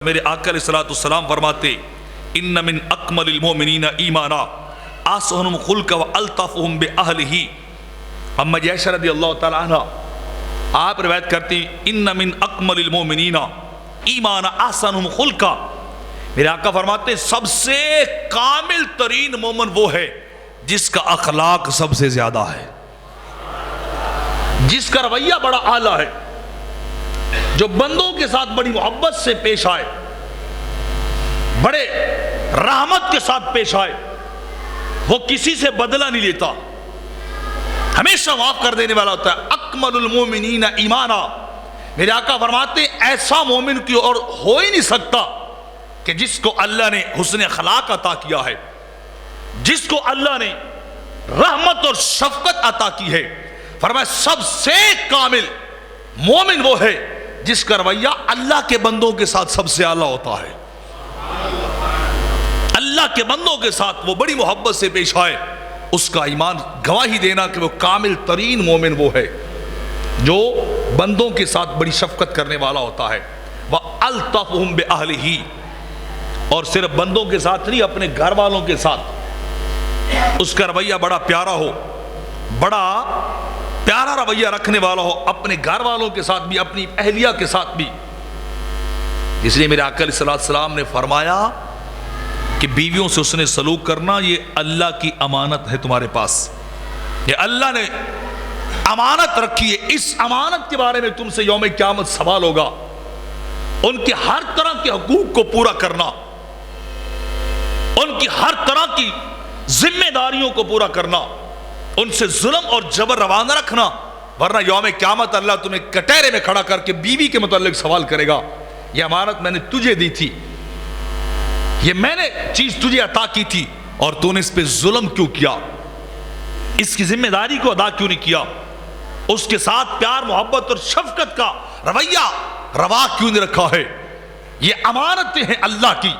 میرے آقا علیہ السلام فرماتے ان من اکمل المؤمنین ایمانا احسنہم خلقا والطفہم باہلہ۔ اما عائشہ رضی اللہ تعالی عنہ آپ روایت کرتی ان من اکمل المؤمنین ایمانا احسنہم خلقا، میرے آقا فرماتے سب سے کامل ترین مومن وہ ہے جس کا اخلاق سب سے زیادہ ہے، جس کا رویہ بڑا اعلیٰ ہے، جو بندوں کے ساتھ بڑی محبت سے پیش آئے، بڑے رحمت کے ساتھ پیش آئے، وہ کسی سے بدلہ نہیں لیتا، ہمیشہ معاف کر دینے والا ہوتا ہے۔ اکمل المومنین ایمانا، میرے آقا فرماتے ایسا مومن کی اور ہو ہی نہیں سکتا کہ جس کو اللہ نے حسن اخلاق عطا کیا ہے، جس کو اللہ نے رحمت اور شفقت عطا کی ہے۔ فرمایا سب سے کامل مومن وہ ہے جس کا رویہ اللہ کے بندوں کے ساتھ سب سے اعلیٰ ہوتا ہے، اللہ کے بندوں کے ساتھ وہ بڑی محبت سے پیش آئے، اس کا ایمان گواہی دینا کہ وہ کامل ترین مومن وہ ہے جو بندوں کے ساتھ بڑی شفقت کرنے والا ہوتا ہے۔ وَأَلْطَفُهُمْ بِأَهْلِهِ، اور صرف بندوں کے ساتھ نہیں، اپنے گھر والوں کے ساتھ اس کا رویہ بڑا پیارا ہو، بڑا پیارا رویہ رکھنے والا ہو، اپنے گھر والوں کے ساتھ بھی، اپنی اہلیہ کے ساتھ بھی۔ اس لیے میرے آقا علیہ السلام نے فرمایا کہ بیویوں سے اس نے سلوک کرنا یہ اللہ کی امانت ہے تمہارے پاس، یہ اللہ نے امانت رکھی ہے، اس امانت کے بارے میں تم سے یوم قیامت سوال ہوگا۔ ان کے ہر طرح کے حقوق کو پورا کرنا، ان کی ہر طرح کی ذمہ داریوں کو پورا کرنا، ان سے ظلم اور جبر روا نہ رکھنا، ورنہ یوم قیامت اللہ تمہیں کٹہرے میں کھڑا کر کے بیوی کے متعلق سوال کرے گا، یہ امانت میں نے تجھے دی تھی، یہ میں نے چیز تجھے عطا کی تھی اور تو نے اس پہ ظلم کیوں کیا، اس کی ذمہ داری کو ادا کیوں نہیں کیا، اس کے ساتھ پیار محبت اور شفقت کا رویہ روا کیوں نہیں رکھا ہے۔ یہ امانتیں ہیں اللہ کی،